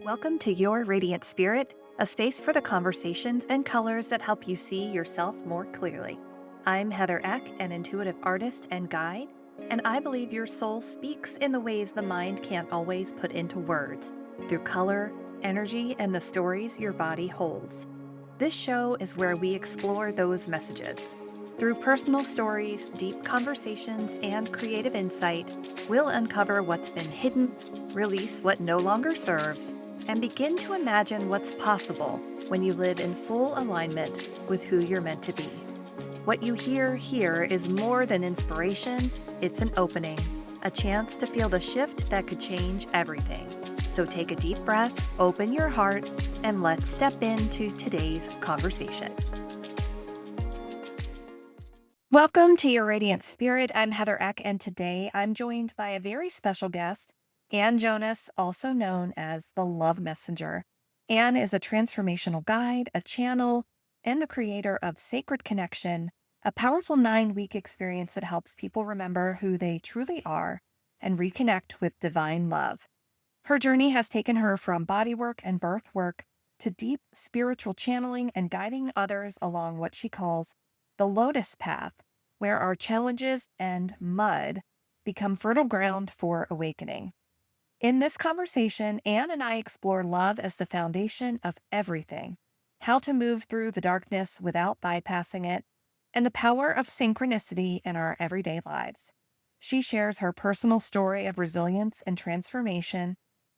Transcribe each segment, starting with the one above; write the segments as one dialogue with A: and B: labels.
A: Welcome to Your Radiant Spirit, a space for the conversations and colors that help you see yourself more clearly. I'm Heather Eck, an intuitive artist and guide, and I believe your soul speaks in the ways the mind can't always put into words, through color, energy, and the stories your body holds. This show is where we explore those messages. Through personal stories, deep conversations, and creative insight, we'll uncover what's been hidden, release what no longer serves, and begin to imagine what's possible when you live in full alignment with who you're meant to be. What you hear here is more than inspiration, it's an opening, a chance to feel the shift that could change everything. So take a deep breath, open your heart, and let's step into today's conversation. Welcome to Your Radiant Spirit. I'm Heather Eck, and today I'm joined by a very special guest, Ann Jonas, also known as the Love Messenger. Ann is a transformational guide, a channel, and the creator of Sacred Connection, a powerful 9-week experience that helps people remember who they truly are and reconnect with divine love. Her journey has taken her from bodywork and birth work to deep spiritual channeling and guiding others along what she calls the Lotus Path, where our challenges and mud become fertile ground for awakening. In this conversation, Ann and I explore love as the foundation of everything, how to move through the darkness without bypassing it, and the power of synchronicity in our everyday lives. She shares her personal story of resilience and transformation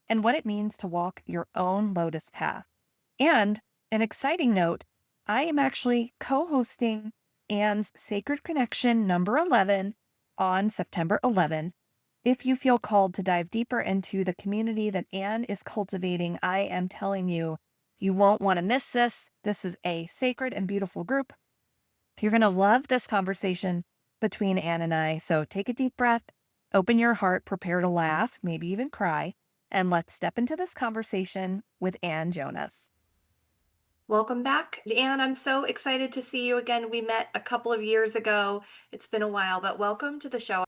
A: and what it means to walk your own Lotus Path. And an exciting note, I am actually co-hosting Ann's Sacred Connection number 11 on September 11. If you feel called to dive deeper into the community that Ann is cultivating, I am telling you, you won't want to miss this. This is a sacred and beautiful group. You're going to love this conversation between Ann and I. So take a deep breath, open your heart, prepare to laugh, maybe even cry, and let's step into this conversation with Ann Jonas. Welcome back, Ann. I'm so excited to see you again. We met a couple of years ago. It's been a while, but welcome to the show.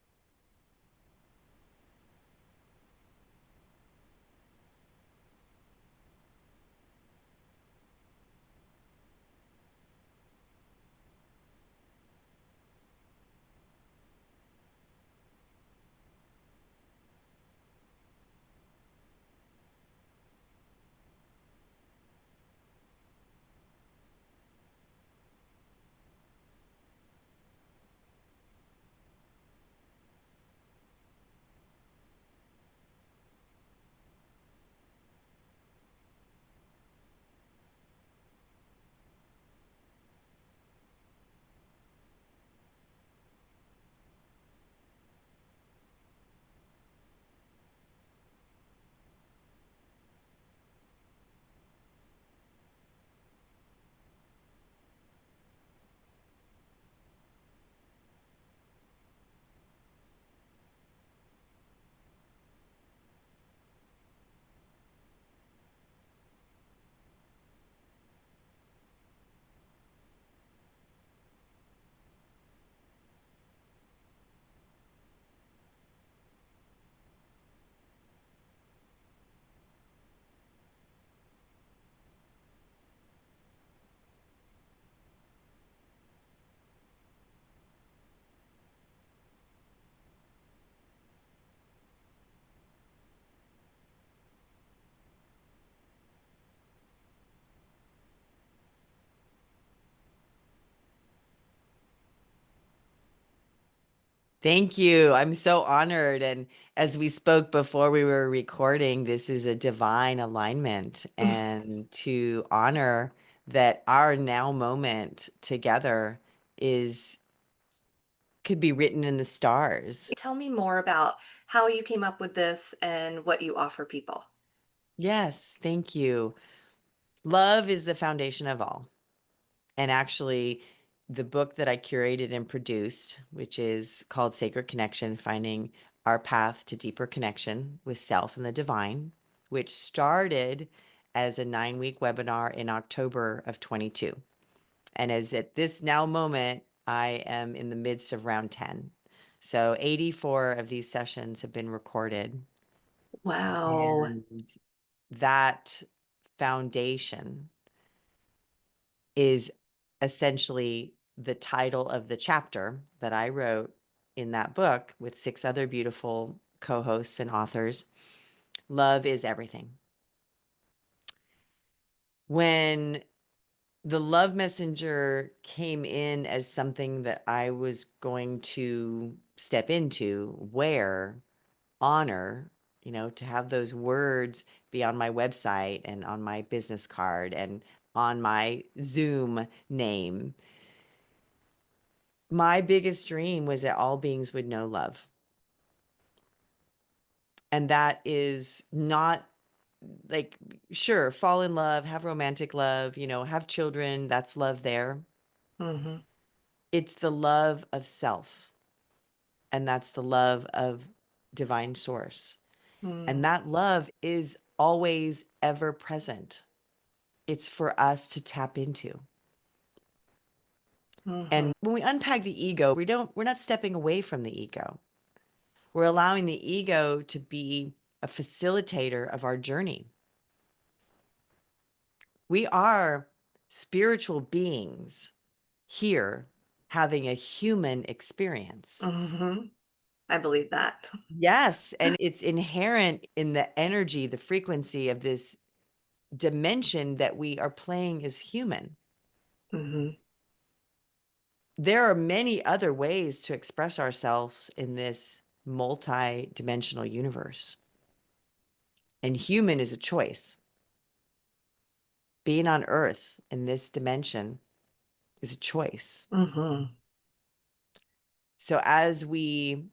B: Thank you. I'm so honored. And as we spoke before we were recording, this is a divine alignment. And to honor that our now moment together is could be written in the stars.
A: Tell me more about how you came up with this and what you offer people.
B: Yes, thank you. Love is the foundation of all. And actually, the book that I curated and produced, which is called Sacred Connection, Finding Our Path to Deeper Connection with Self and the Divine, which started as a 9-week webinar in October of 22. And as at this now moment, I am in the midst of round 10. So 84 of these sessions have been recorded.
A: Wow.
B: And that foundation is essentially the title of the chapter that I wrote in that book with 6 other beautiful co-hosts and authors. Love is everything. When the love messenger came in as something that I was going to step into, wear, honor, to have those words be on my website and on my business card and on my Zoom name. My biggest dream was that all beings would know love. And that is not like, sure, fall in love, have romantic love, have children, that's love there.
C: Mm-hmm.
B: It's the love of self, and that's the love of divine source.
C: Mm-hmm.
B: And that love is always ever present. It's for us to tap into.
C: Mm-hmm.
B: And when we unpack the ego, we're not stepping away from the ego. We're allowing the ego to be a facilitator of our journey. We are spiritual beings here having a human experience.
C: Mm-hmm. I believe that.
B: Yes, and it's inherent in the energy, the frequency of this dimension that we are playing as human.
C: Mm-hmm.
B: There are many other ways to express ourselves in this multi-dimensional universe. And human is a choice. Being on Earth in this dimension is a choice.
C: Mm-hmm.
B: So as we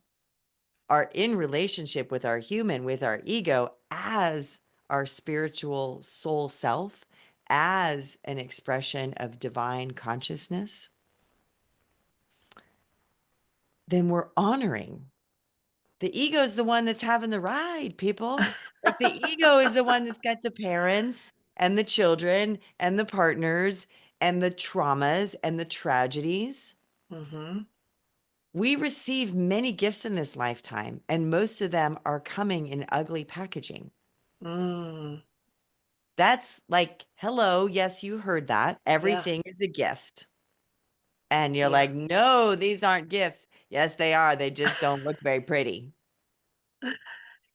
B: are in relationship with our human, with our ego, as our spiritual soul self, as an expression of divine consciousness, then we're honoring. The ego is the one that's having the ride, people. Like the ego is the one that's got the parents and the children and the partners and the traumas and the tragedies.
C: Mm-hmm.
B: We receive many gifts in this lifetime, and most of them are coming in ugly packaging.
C: Mm.
B: That's like, hello, yes, you heard that.
C: Yeah.
B: Everything is a gift. And you're
C: Yeah.
B: like, no, these aren't gifts. Yes, they are. They just don't look very pretty.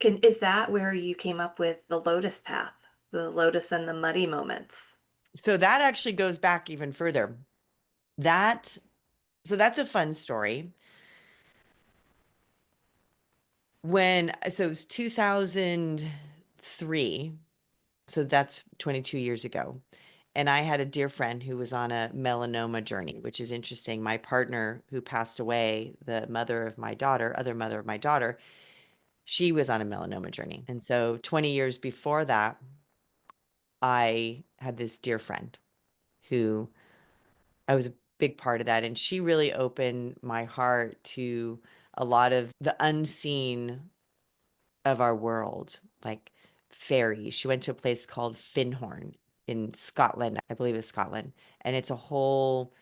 C: Is that where you came up with the Lotus Path, the lotus and the muddy moments?
B: So that actually goes back even further. That so that's a fun story. So it was 2003. So that's 22 years ago. And I had a dear friend who was on a melanoma journey, which is interesting. My partner who passed away, the mother of my daughter, other mother of my daughter, she was on a melanoma journey. And so 20 years before that, I had this dear friend who I was a big part of that. And she really opened my heart to a lot of the unseen of our world, like fairies. She went to a place called Findhorn in Scotland, I believe it's Scotland. And it's a whole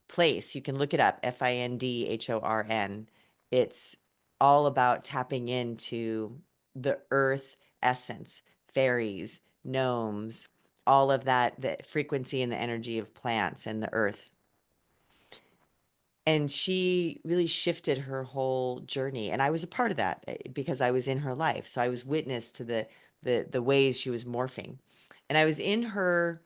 B: place. You can look it up, Findhorn. It's all about tapping into the earth essence, fairies, gnomes, all of that, the frequency and the energy of plants and the earth. And she really shifted her whole journey. And I was a part of that because I was in her life. So I was witness to the ways she was morphing. And I was in her.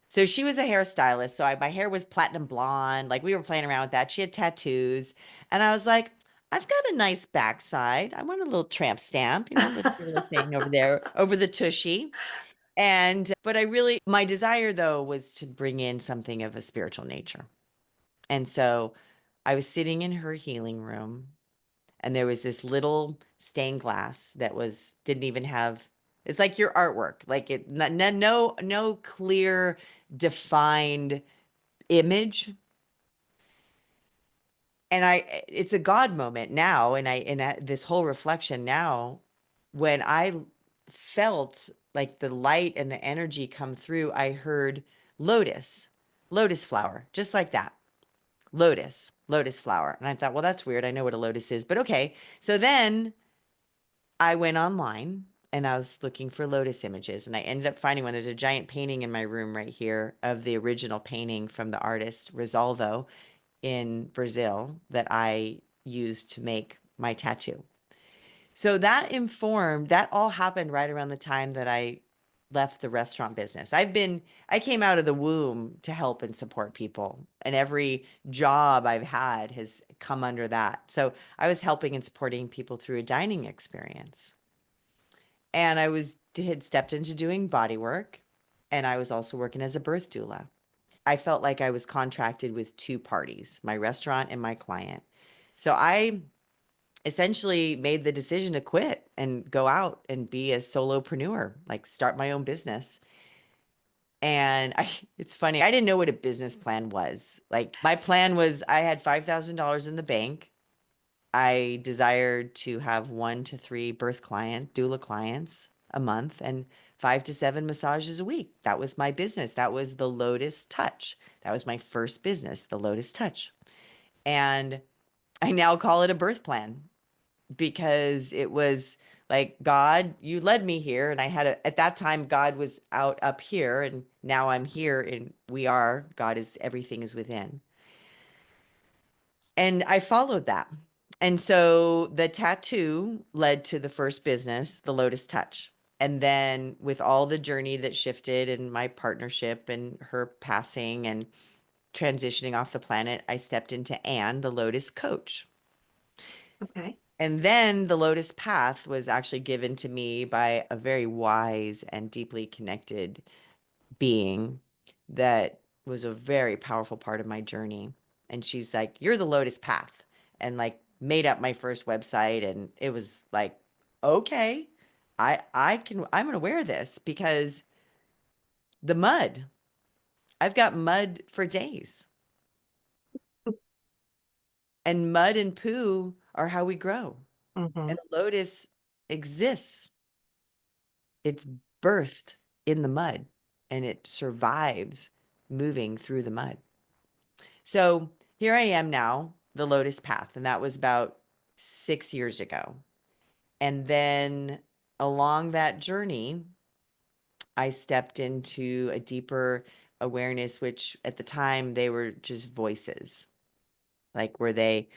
B: So she was a hairstylist. So my hair was platinum blonde. Like we were playing around with that. She had tattoos. And I was like, I've got a nice backside. I want a little tramp stamp, let's get a little thing over there, over the tushy. But my desire though was to bring in something of a spiritual nature. And so I was sitting in her healing room, and there was this little stained glass that didn't even have, it's like your artwork, like no clear defined image. And it's a God moment now. This whole reflection now, when I felt like the light and the energy come through, I heard lotus flower, just like that. Lotus flower. And I thought, well, that's weird. I know what a lotus is, but okay. So then I went online and I was looking for lotus images, and I ended up finding one. There's a giant painting in my room right here of the original painting from the artist Rosalvo in Brazil that I used to make my tattoo. So that all happened right around the time that I left the restaurant business. I came out of the womb to help and support people, and every job I've had has come under that. So I was helping and supporting people through a dining experience. And had stepped into doing body work, and I was also working as a birth doula. I felt like I was contracted with two parties, my restaurant and my client. So I essentially made the decision to quit and go out and be a solopreneur, like start my own business. And it's funny, I didn't know what a business plan was. Like my plan was I had $5,000 in the bank. I desired to have 1 to 3 doula clients a month and 5 to 7 massages a week. That was my business. That was the Lotus Touch. That was my first business, the Lotus Touch. And I now call it a birth plan because it was like, God, you led me here. And at that time, God was out up here, and now I'm here, and everything is within. And I followed that. And so the tattoo led to the first business, the Lotus Touch. And then with all the journey that shifted and my partnership and her passing and transitioning off the planet, I stepped into Ann, the Lotus Coach.
C: Okay.
B: And then the Lotus Path was actually given to me by a very wise and deeply connected being that was a very powerful part of my journey. And she's like, "You're the Lotus Path," and like made up my first website. And it was like, okay, I'm gonna wear this because the mud, I've got mud for days. And mud and poo are how we grow.
C: Mm-hmm.
B: And a lotus exists. It's birthed in the mud, and it survives moving through the mud. So here I am now, the Lotus Path, and that was about 6 years ago. And then along that journey, I stepped into a deeper awareness, which at the time they were just voices. Like, were the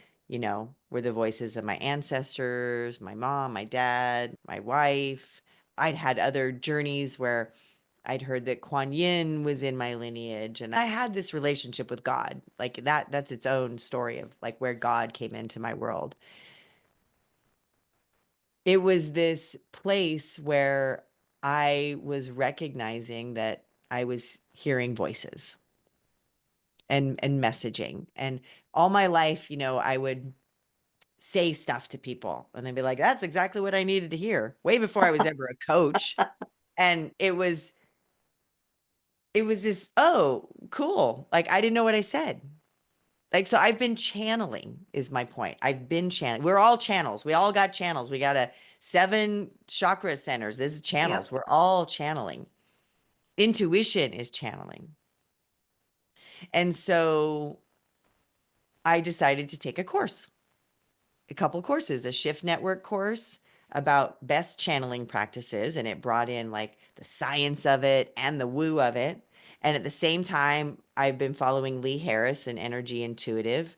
B: voices of my ancestors, my mom, my dad, my wife. I'd had other journeys where I'd heard that Kuan Yin was in my lineage, and I had this relationship with God. Like that's its own story of like where God came into my world. It was this place where I was recognizing that I was hearing voices and messaging. And all my life, I would say stuff to people and they'd be like, "That's exactly what I needed to hear," way before I was ever a coach. And it was this, oh, cool. Like I didn't know what I said. Like, so I've been channeling is my point. I've been channeling. We're all channels. We all got channels. We got 7 chakra centers. This is channels.
C: Yep.
B: We're all channeling. Intuition is channeling. And so I decided to take a couple courses, a Shift Network course about best channeling practices. And it brought in like the science of it and the woo of it. And at the same time, I've been following Lee Harris and Energy Intuitive.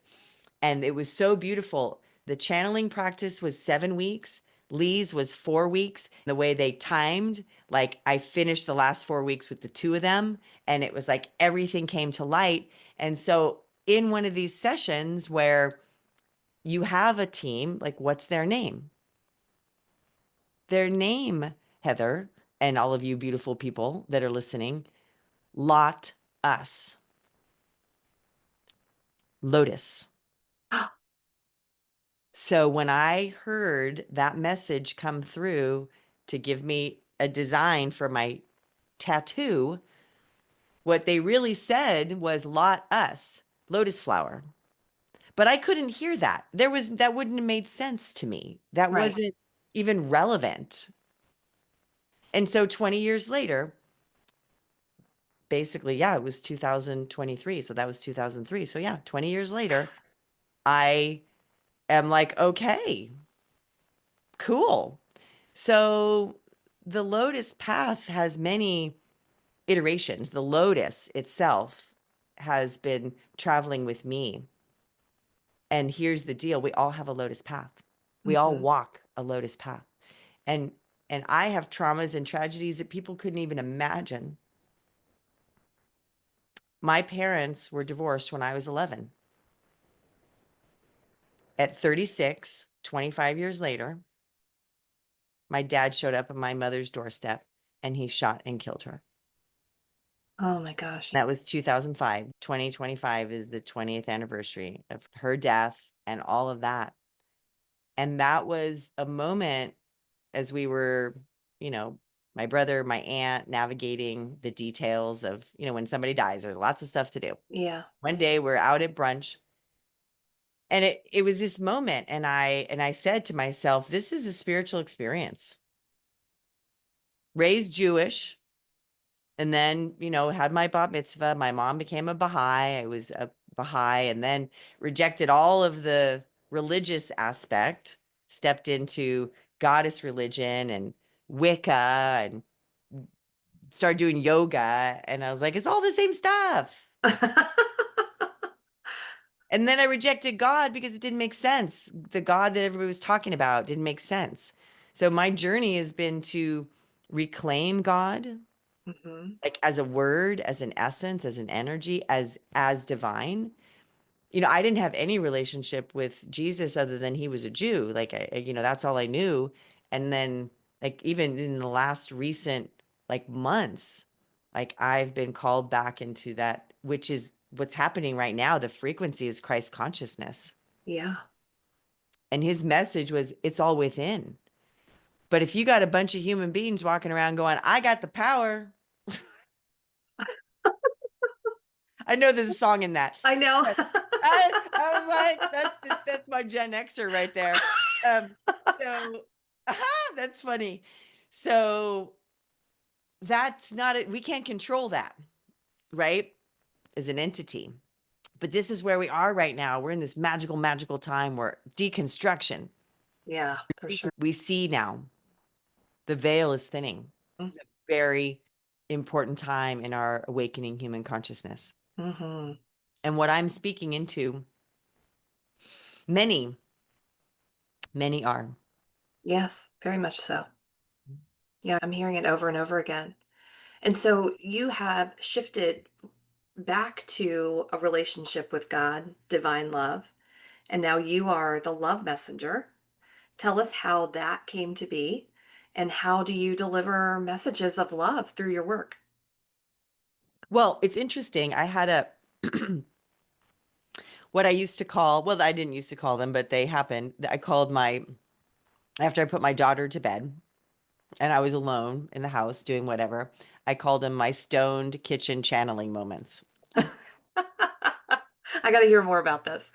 B: And it was so beautiful. The channeling practice was 7 weeks. Lee's was 4 weeks. The way they timed, like I finished the last 4 weeks with the two of them, and it was like everything came to light. And so in one of these sessions where you have a team, like what's their name? Their name, Heather, and all of you beautiful people that are listening, Lot Us, Lotus. So when I heard that message come through to give me a design for my tattoo, what they really said was Lot Us, lotus flower. But I couldn't hear that. That wouldn't have made sense to me. That
C: Right.
B: wasn't even relevant. And so 20 years later, basically, yeah, it was 2023. So that was 2003. So yeah, 20 years later, I am like, okay, cool. So the Lotus Path has many iterations. The Lotus itself has been traveling with me. And here's the deal. We all have a Lotus Path. We all
C: Mhm.
B: walk a Lotus Path. And I have traumas and tragedies that people couldn't even imagine. My parents were divorced when I was 11. At 36, 25 years later, my dad showed up at my mother's doorstep and he shot and killed her.
C: Oh my gosh.
B: That was 2005. 2025 is the 20th anniversary of her death and all of that. And that was a moment as we were, you know, my brother, my aunt, navigating the details of, you know, when somebody dies, there's lots of stuff to do.
C: Yeah.
B: One day we're out at brunch and it was this moment. And I said to myself, this is a spiritual experience. Raised Jewish, and then, you know, had my bat mitzvah. My mom became a Baha'i. I was a Baha'i, and then rejected all of the religious aspect, stepped into goddess religion and Wicca and started doing yoga. And I was like, it's all the same stuff. And then I rejected God because it didn't make sense. The God that everybody was talking about didn't make sense. So my journey has been to reclaim God,
C: Mhm.
B: like as a word, as an essence, as an energy, as divine. You know, I didn't have any relationship with Jesus other than he was a Jew. Like you know, that's all I knew. And then like even in the last recent like months, like I've been called back into that, which is what's happening right now. The frequency is Christ consciousness.
C: Yeah.
B: And his message was it's all within. But if you got a bunch of human beings walking around going, I got the power. I know there's a song in that.
C: I know.
B: But I was like, that's my Gen Xer right there. So that's funny. So that's not it. We can't control that, right? As an entity. But this is where we are right now. We're in this magical, magical time where deconstruction,
C: Yeah, for sure.
B: we see now the veil is thinning. This is a very important time in our awakening human consciousness.
C: Mhm.
B: And what I'm speaking into, many, many are.
C: Yes, very much so. Yeah, I'm hearing it over and over again. And so you have shifted back to a relationship with God, divine love, and now you are the love messenger. Tell us how that came to be and how do you deliver messages of love through your work?
B: Well, it's interesting. I had a what I used to call, well, I didn't used to call them, but they happened. I called my after I put my daughter to bed and I was alone in the house doing whatever. I called them my stoned kitchen channeling moments.
C: I got to hear more about this.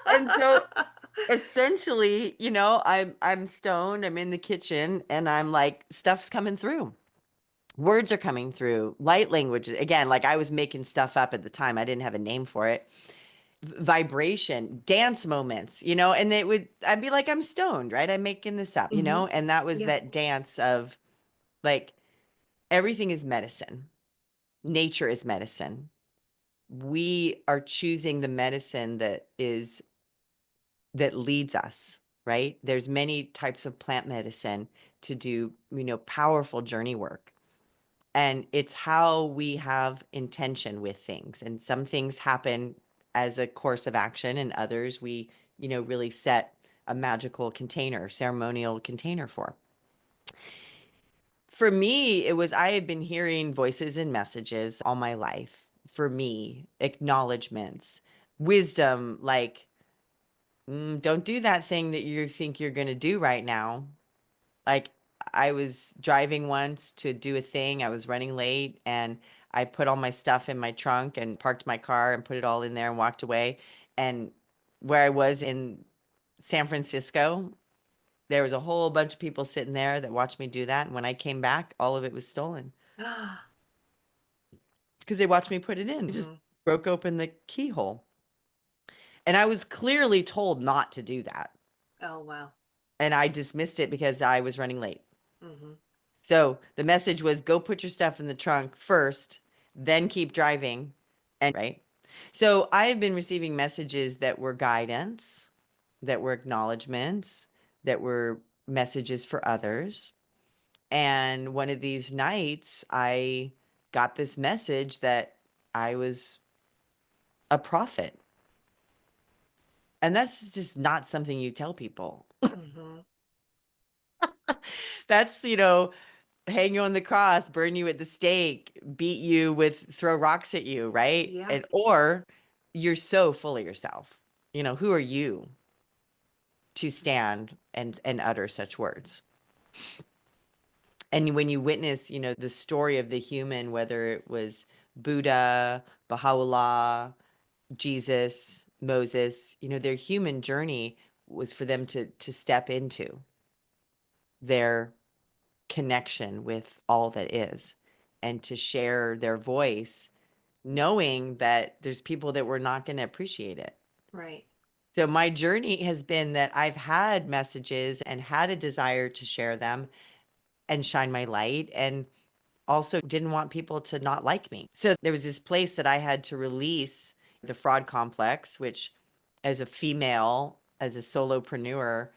B: And so essentially, you know, I'm stoned, I'm in the kitchen and I'm like stuff's coming through. Words are coming through, light language. Again, like I was making stuff up at the time. I didn't have a name for it. Vibration, dance moments, you know, and I'd be like, I'm stoned, right? I'm making this up, you
C: Hmm.
B: know, and that was
C: Yeah.
B: that dance of like everything is medicine. Nature is medicine. We are choosing the medicine that leads us, right? There's many types of plant medicine to do, you know, powerful journey work. And it's how we have intention with things. And some things happen as a course of action, and others we, you know, really set a magical container, ceremonial container for. For me, it was I had been hearing voices and messages all my life. For me, acknowledgments, wisdom, like, don't do that thing that you think you're going to do right now. Like I was driving once to do a thing. I was running late and I put all my stuff in my trunk and parked my car and put it all in there and walked away. And where I was in San Francisco, there was a whole bunch of people sitting there that watched me do that. And when I came back, all of it was stolen because they watched me put it in. It just
C: Hmm.
B: broke open the keyhole. And I was clearly told not to do that.
C: Oh, wow.
B: And I dismissed it because I was running late.
C: Hmm.
B: So the message was go put your stuff in the trunk first, then keep driving. And right. So I have been receiving messages that were guidance, that were acknowledgments, that were messages for others. And one of these nights, I got this message that I was a prophet. And that's just not something you tell people.
C: Mm-hmm.
B: That's, hang you on the cross, burn you at the stake, beat you throw rocks at you, right?
C: Yeah.
B: Or you're so full of yourself. Who are you to stand and utter such words? And when you witness, the story of the human, whether it was Buddha, Baha'u'llah, Jesus, Moses, their human journey was for them to step into their connection with all that is and to share their voice, knowing that there's people that were not going to appreciate it.
C: Right.
B: So my journey has been that I've had messages and had a desire to share them and shine my light, and also didn't want people to not like me. So there was this place that I had to release the fraud complex, which as a female, as a solopreneur,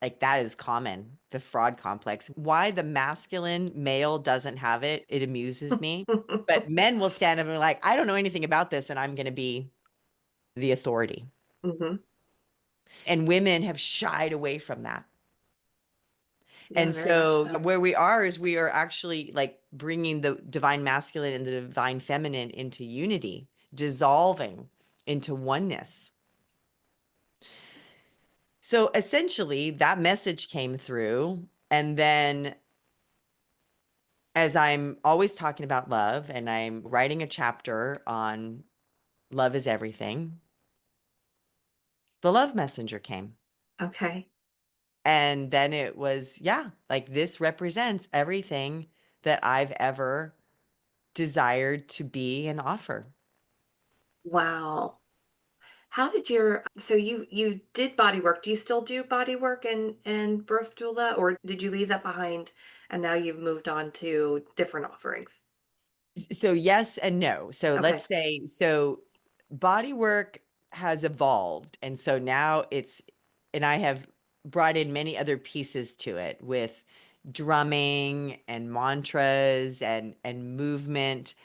B: like that is common, the fraud complex. Why the masculine male doesn't have it, it amuses me. But men will stand up and be like, I don't know anything about this, and I'm going to be the authority.
C: Mm-hmm.
B: And women have shied away from that.
C: Yeah,
B: And
C: very much
B: so
C: so.
B: where we are is we are actually like bringing the divine masculine and the divine feminine into unity, dissolving into oneness. So essentially, that message came through. And then, as I'm always talking about love and I'm writing a chapter on love is everything, the love messenger came.
C: Okay.
B: And then it was, yeah, like this represents everything that I've ever desired to be and offer.
C: Wow. How did so you did body work. Do you still do body work and birth doula, or did you leave that behind and now you've moved on to different offerings?
B: So yes and no. So let's
C: Okay.
B: say, body work has evolved. And so now and I have brought in many other pieces to it with drumming and mantras and movement.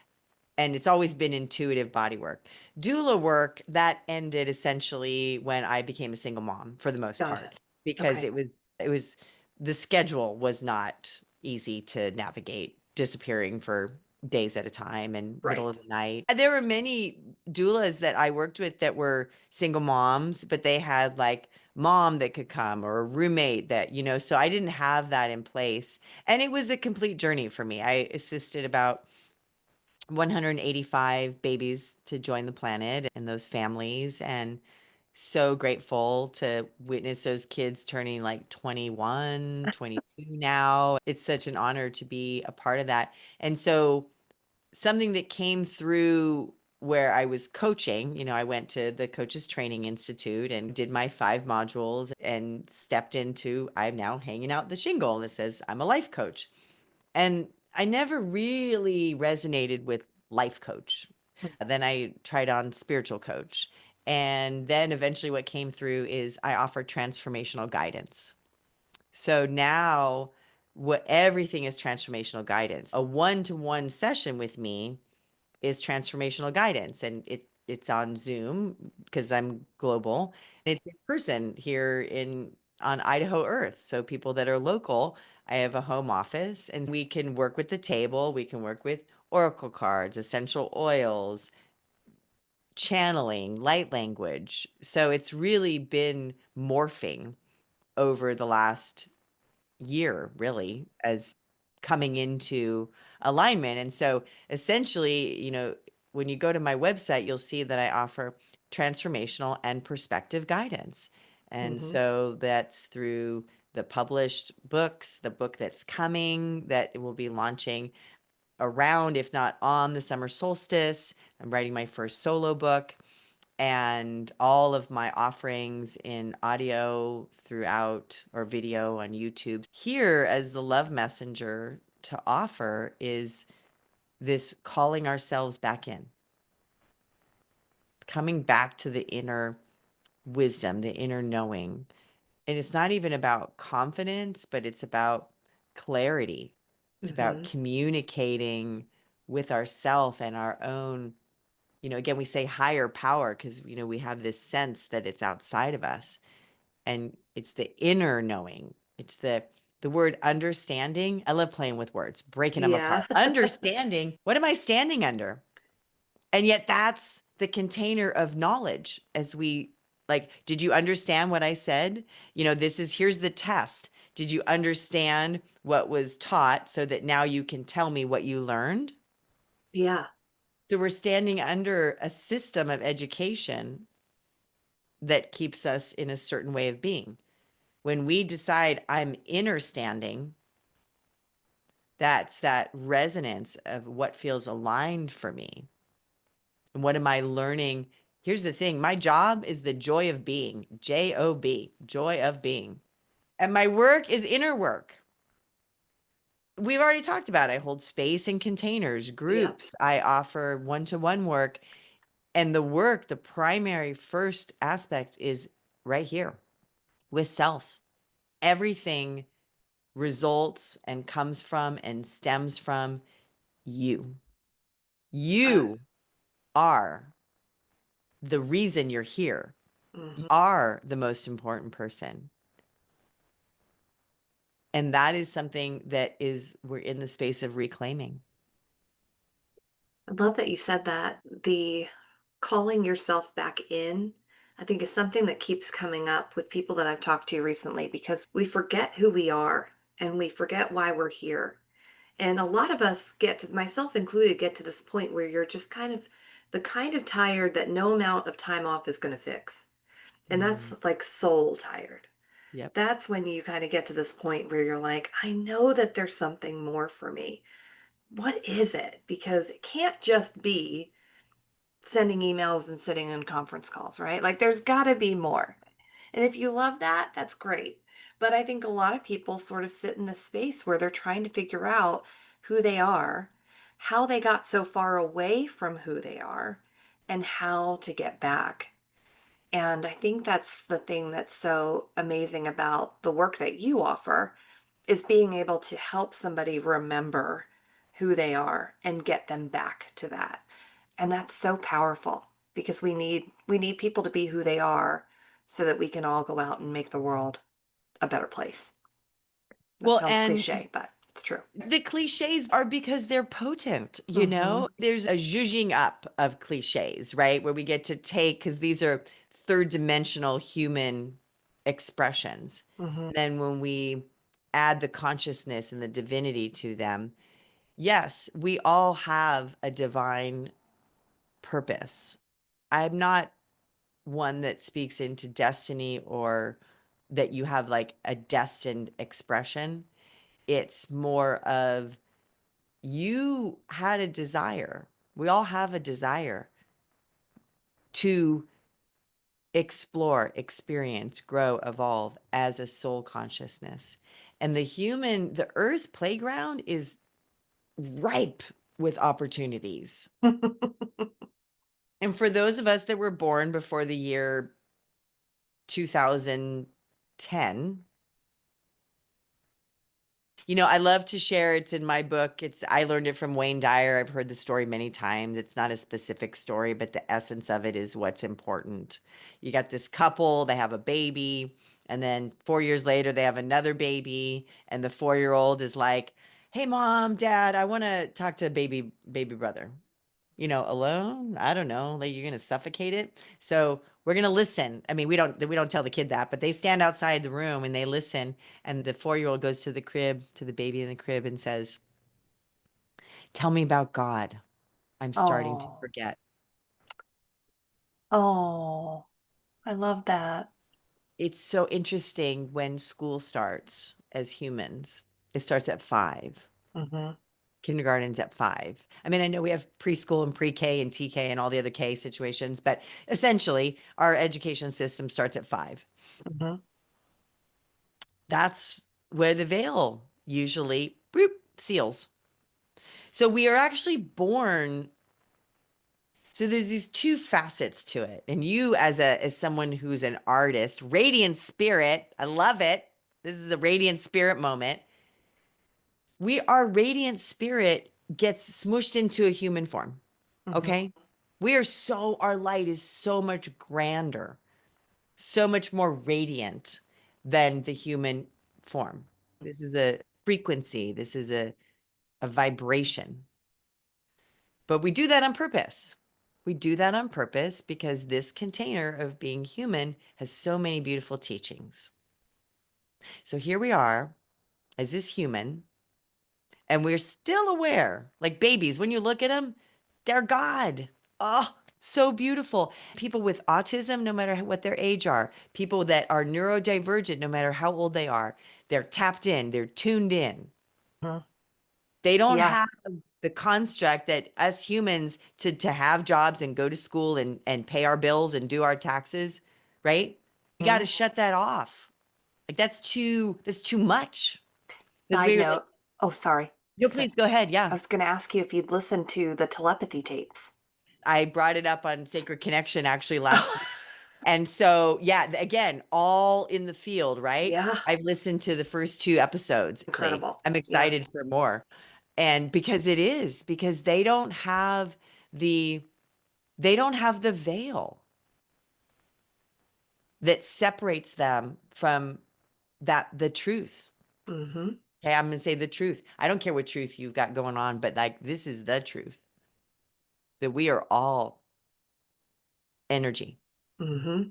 B: And it's always been intuitive body work. Doula work, that ended essentially when I became a single mom for the most
C: Got it.
B: part, because
C: Okay.
B: it was the schedule was not easy to navigate, disappearing for days at a time and middle of
C: Right.
B: the night. And there were many doulas that I worked with that were single moms, but they had like mom that could come or a roommate that, so I didn't have that in place. And it was a complete journey for me. I assisted about 185 babies to join the planet and those families, and so grateful to witness those kids turning like 21, 22 now. It's such an honor to be a part of that. And so something that came through where I was coaching, I went to the Coaches Training Institute and did my 5 modules and stepped into, I'm now hanging out the shingle that says I'm a life coach. And I never really resonated with life coach. Then I tried on spiritual coach. And then eventually what came through is I offer transformational guidance. So now what everything is transformational guidance. A one-to-one session with me is transformational guidance, and it's on Zoom because I'm global. It's in person here on Idaho Earth. So people that are local, I have a home office and we can work with the table, we can work with oracle cards, essential oils, channeling, light language. So it's really been morphing over the last year, really, as coming into alignment. And so essentially, when you go to my website, you'll see that I offer transformational and perspective guidance. And
C: Mm-hmm.
B: so that's through the published books, the book that's coming, that will be launching around, if not on the summer solstice. I'm writing my first solo book. and all of my offerings in audio throughout or video on YouTube. Here, as the love messenger to offer, is this calling ourselves back in, coming back to the inner wisdom, the inner knowing. And it's not even about confidence, but it's about clarity. It's about
C: Mm-hmm.
B: communicating with ourself and our own, again, we say higher power because, we have this sense that it's outside of us. And it's the inner knowing. It's the word understanding. I love playing with words, breaking them
C: Yeah.
B: apart. Understanding, what am I standing under? And yet that's the container of knowledge. As we like, did you understand what I said? Here's the test. Did you understand what was taught so that now you can tell me what you learned?
C: Yeah.
B: So we're standing under a system of education that keeps us in a certain way of being. When we decide I'm inner standing, that's that resonance of what feels aligned for me. And what am I learning? Here's the thing, my job is the joy of being, J-O-B, joy of being. And my work is inner work. We've already talked about it. I hold space in containers,
C: Yep.
B: groups. I offer one-to-one work. And the work, the primary first aspect is right here with self. Everything results and comes from and stems from you.
C: Uh,
B: You are the reason you're here. You
C: mhm.
B: are the most important person. And that is something that we're in the space of reclaiming.
C: I love that you said that. The calling yourself back in, I think, is something that keeps coming up with people that I've talked to recently because we forget who we are and we forget why we're here. And a lot of us myself included, get to this point where you're just the kind of tired that no amount of time off is going to fix. And that's
B: Mm,
C: like soul tired.
B: yep.
C: That's when you kind of get to this point where you're like, I know that there's something more for me. What is it? Because it can't just be sending emails and sitting in conference calls, right? Like there's got to be more. And if you love that, that's great. But I think a lot of people sort of sit in this space where they're trying to figure out who they are, how they got so far away from who they are, and how to get back. And I think that's the thing that's so amazing about the work that you offer is being able to help somebody remember who they are and get them back to that. And that's so powerful because we need people to be who they are so that we can all go out and make the world a better place. That
B: Well,
C: sounds
B: and
C: cliche, but it's true.
B: the cliches are because they're potent,
C: Hmm.
B: There's a zhuzhing up of cliches, right? Where we get to take, because these are third dimensional human expressions.
C: Hmm.
B: Then when we add the consciousness and the divinity to them, yes, we all have a divine purpose. I'm not one that speaks into destiny or that you have like a destined expression. It's more of you had a desire. We all have a desire to explore, experience, grow, evolve as a soul consciousness. And the earth playground is ripe with opportunities. And for those of us that were born before the year 2010, I love to share. It's in my book. I learned it from Wayne Dyer. I've heard the story many times. It's not a specific story, but the essence of it is what's important. You got this couple, they have a baby, and then 4 years later, they have another baby, and the 4-year-old is like, "Hey, mom, dad, I want to talk to baby brother." Alone? I don't know. Like you're gonna suffocate it. So we're gonna listen. I mean, we don't tell the kid that, but they stand outside the room and they listen. And the 4-year-old goes to the crib, to the baby in the crib, and says, "Tell me about God. I'm starting to
C: Oh,
B: forget."
C: oh, I love that.
B: It's so interesting when school starts as humans. It starts at 5.
C: Hmm.
B: Kindergarten's at 5. I mean, I know we have preschool and pre-K and TK and all the other K situations, but essentially our education system starts at 5.
C: Mhm.
B: That's where the veil usually boop, seals. So we are actually born. So there's these two facets to it. And you as someone who's an artist, radiant spirit, I love it. This is a radiant spirit moment. Our radiant spirit gets smooshed into a human form.
C: Mhm.
B: Okay? Our light is so much grander, so much more radiant than the human form. This is a frequency. This is a vibration. But we do that on purpose. We do that on purpose because this container of being human has so many beautiful teachings. So here we are as this human, and we're still aware, like babies, when you look at them, they're God. Oh, so beautiful. People with autism, no matter what their age are, people that are neurodivergent, no matter how old they are, they're tapped in, they're tuned in.
C: Mhm.
B: They don't
C: Yeah.
B: have the construct that us humans to have jobs and go to school and pay our bills and do our taxes, right? We got to
C: Mhm.
B: shut that off. Like that's too much. Because
C: Side
B: we were like,
C: note. Oh, sorry.
B: no,
C: Uh,
B: please go ahead.
C: I
B: Yeah.
C: was going to ask you if you'd listened to the telepathy tapes.
B: I brought it up on Sacred Connection actually last night. And so, yeah, again, all in the field, right?
C: Yeah.
B: I've listened to the first 2 episodes.
C: Incredible.
B: I'm
C: Yeah.
B: excited for more. And because they don't have the veil that separates them from the truth.
C: Mhm.
B: Okay, I'm going to say the truth. I don't care what truth you've got going on, but like this is the truth that we are all energy.
C: Mhm.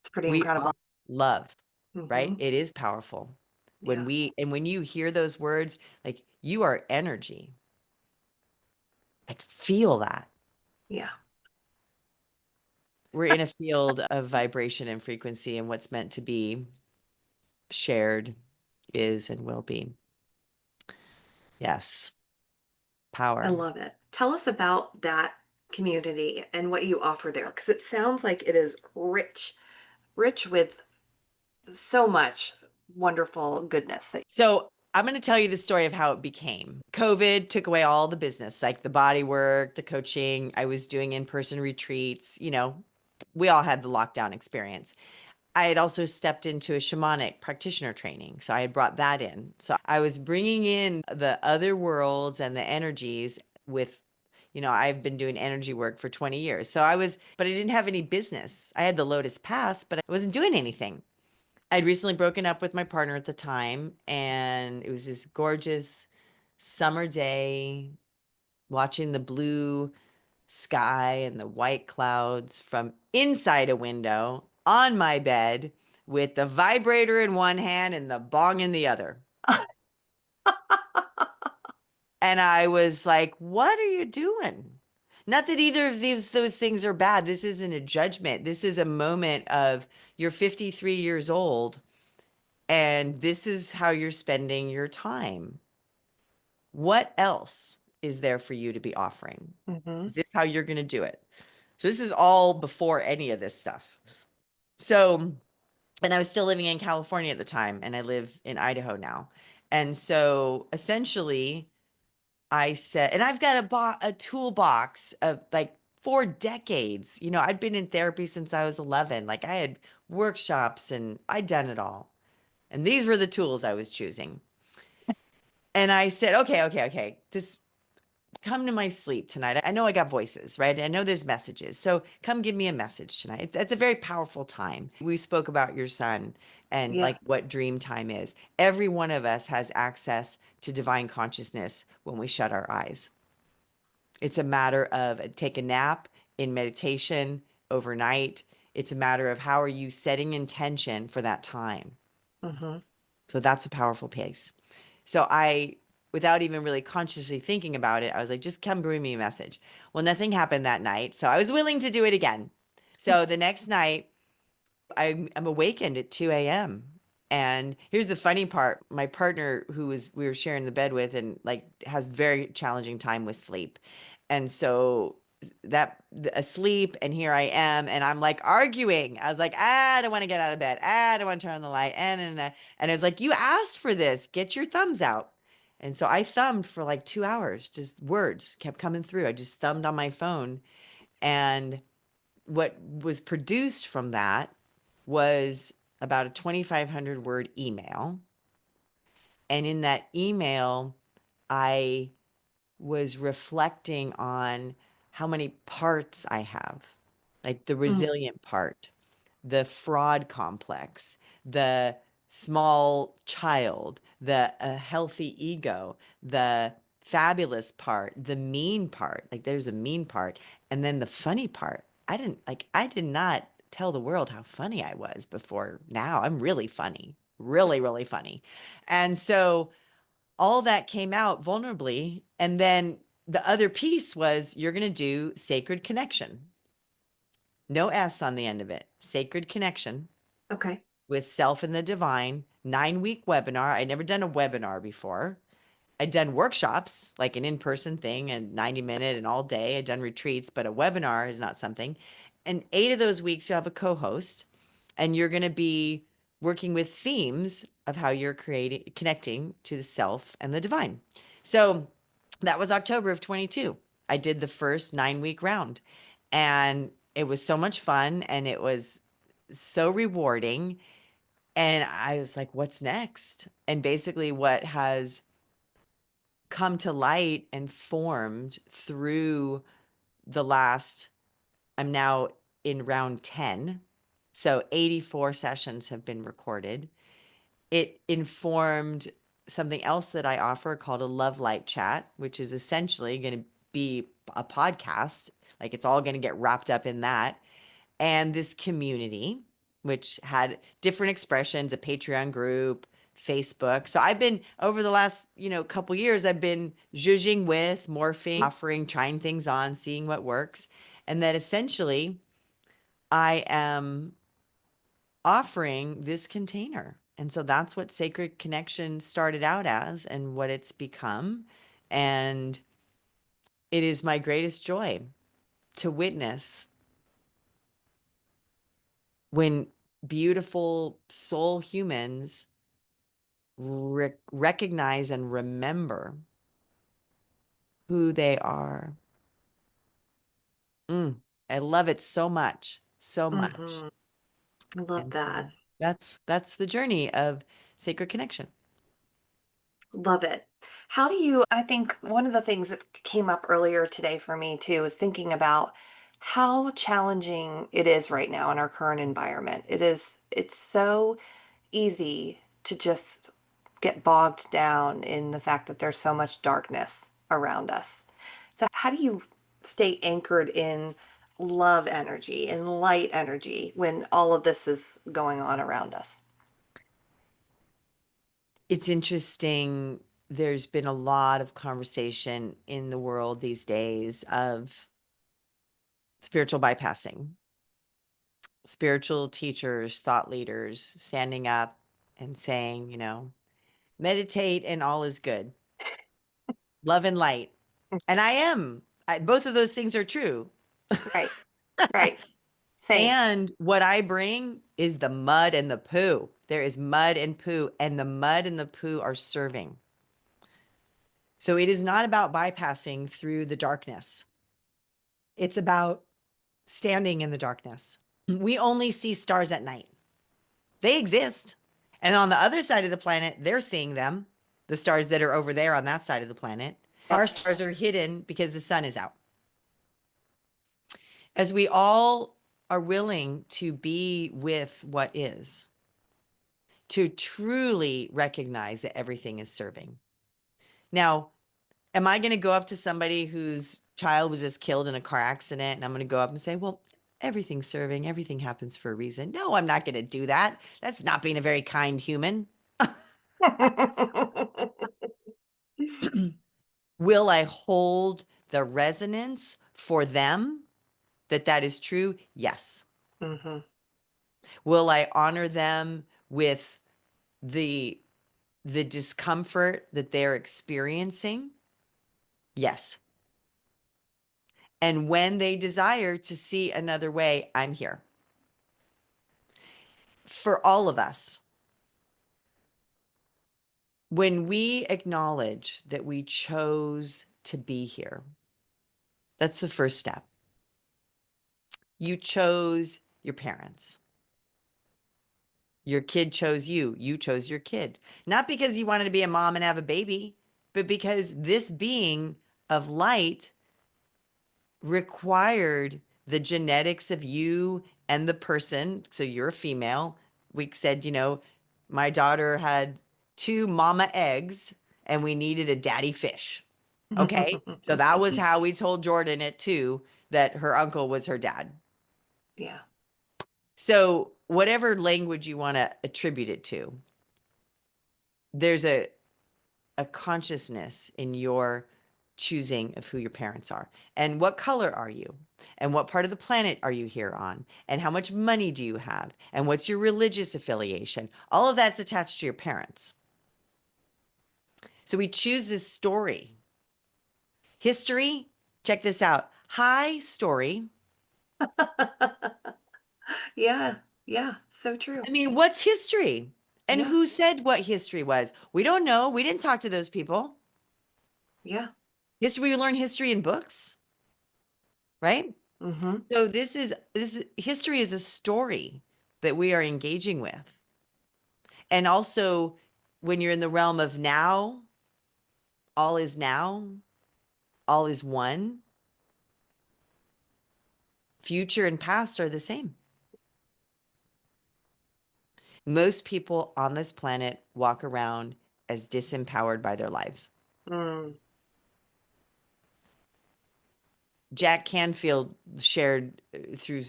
C: It's pretty
B: We are
C: incredible.
B: love, right?
C: Mhm.
B: It is powerful.
C: Yeah.
B: When you hear those words, like you are energy, like feel that.
C: Yeah.
B: We're in a field of vibration and frequency, and what's meant to be shared is and will be. Yes,
C: I
B: power.
C: love it. Tell us about that community and what you offer there because it sounds like it is rich, rich with so much wonderful goodness that
B: So I'm going to tell you the story of how it became. COVID took away all the business, like the body work, the coaching. I was doing in-person retreats. We all had the lockdown experience. I had also stepped into a shamanic practitioner training. So I had brought that in. So I was bringing in the other worlds and the energies with, I've been doing energy work for 20 years. But I didn't have any business. I had the Lotus Path, but I wasn't doing anything. I'd recently broken up with my partner at the time, and it was this gorgeous summer day, watching the blue sky and the white clouds from inside a window on my bed with the vibrator in one hand and the bong in the other. And I was like, what are you doing? Not that either of those things are bad. This isn't a judgment. This is a moment of you're 53 years old and this is how you're spending your time. What else is there for you to be offering?
C: Mhm.
B: Is this how you're going to do it? So this is all before any of this stuff. So, and I was still living in California at the time, and I live in Idaho now. And so essentially, I said, and I've got a toolbox of like 4 decades. I'd been in therapy since I was 11. Like I had workshops and I'd done it all. And these were the tools I was choosing. And I said, okay, just come to my sleep tonight. I know I got voices, right? I know there's messages. So come give me a message tonight. It's a very powerful time. We spoke about your son and
C: Yeah.
B: like what dream time is. Every one of us has access to divine consciousness when we shut our eyes. It's a matter of take a nap in meditation overnight. It's a matter of how are you setting intention for that time.
C: Mhm.
B: So that's a powerful piece. So without even really consciously thinking about it, I was like, just come bring me a message. Well, nothing happened that night. So I was willing to do it again. So the next night, I'm awakened at 2 a.m. And here's the funny part. My partner we were sharing the bed with and like has very challenging time with sleep. And so asleep, and here I am, and I'm like arguing. I was like, I don't want to get out of bed. I don't want to turn on the light. And it was like, you asked for this. Get your thumbs out. And so I thumbed for like 2 hours, just words kept coming through. I just thumbed on my phone. And what was produced from that was about a 2,500 word email. And in that email, I was reflecting on how many parts I have, like the resilient part, the fraud complex, the small child, the healthy ego, the fabulous part, the mean part. Like there's a mean part. And then the funny part. I did not tell the world how funny I was before. Now I'm really funny, really, really funny. And so all that came out vulnerably. And then the other piece was you're going to do sacred connection. No S on the end of it. Sacred connection
C: Okay.
B: with self and the divine. 9-week webinar. I'd never done a webinar before. I'd done workshops, like an in-person thing and 90-minute and all day. I'd done retreats, but a webinar is not something. And 8 of those weeks, you have a co-host, and you're going to be working with themes of how you're connecting to the self and the divine. So that was October of 22. I did the first 9-week round, and it was so much fun, and it was so rewarding. And I was like, what's next? And basically what has come to light and formed through the last, I'm now in round 10. So 84 sessions have been recorded. It informed something else that I offer called a love light chat, which is essentially going to be a podcast. Like it's all going to get wrapped up in that. And this community, which had different expressions, a Patreon group, Facebook. So I've been over the last, couple years, I've been zhuzhing with, morphing, offering, trying things on, seeing what works. And that essentially I am offering this container. And so that's what Sacred Connection started out as and what it's become. And it is my greatest joy to witness when beautiful soul humans recognize and remember who they are. I love it so much, so much.
C: Mm-hmm. I love
B: And so
C: that.
B: that's the journey of Sacred Connection.
C: Love it. I think one of the things that came up earlier today for me too is thinking about how challenging it is right now in our current environment. It's so easy to just get bogged down in the fact that there's so much darkness around us. So, how do you stay anchored in love energy and light energy when all of this is going on around us?
B: It's interesting. There's been a lot of conversation in the world these days of spiritual bypassing, spiritual teachers, thought leaders standing up and saying, meditate and all is good, love and light. And I am. Both of those things are true.
C: Right, right. Same.
B: And what I bring is the mud and the poo. There is mud and poo, and the mud and the poo are serving. So it is not about bypassing through the darkness. It's about standing in the darkness. We only see stars at night. They exist. And on the other side of the planet, they're seeing them, the stars that are over there on that side of the planet. Our stars are hidden because the sun is out. As we all are willing to be with what is, to truly recognize that everything is serving. Now, am I going to go up to somebody whose child was just killed in a car accident and I'm going to go up and say, well, everything's serving, everything happens for a reason? No, I'm not going to do that. That's not being a very kind human. Will I hold the resonance for them that is true? Yes.
C: Hmm.
B: Will I honor them with the discomfort that they're experiencing? Yes. And when they desire to see another way, I'm here. For all of us, when we acknowledge that we chose to be here, that's the first step. You chose your parents. Your kid chose you. You chose your kid. Not because you wanted to be a mom and have a baby, but because this being of light required the genetics of you and the person. So you're a female. We said, my daughter had 2 mama eggs and we needed a daddy fish. Okay. So that was how we told Jordan at 2 that her uncle was her dad.
C: Yeah.
B: So whatever language you want to attribute it to, there's a consciousness in your choosing of who your parents are and what color are you and what part of the planet are you here on and how much money do you have and what's your religious affiliation. All of that's attached to your parents. So we choose this story. History, check this out. High story.
C: Yeah. Yeah. So true.
B: I mean, what's history? And
C: Yeah.
B: who said what history was? We don't know. We didn't talk to those people.
C: Yeah.
B: History, we learn history in books, right?
C: Mm-hmm.
B: So this history is a story that we are engaging with. And also when you're in the realm of now, all is now, all is one, future and past are the same. Most people on this planet walk around as disempowered by their lives.
C: Mm.
B: Jack Canfield shared through,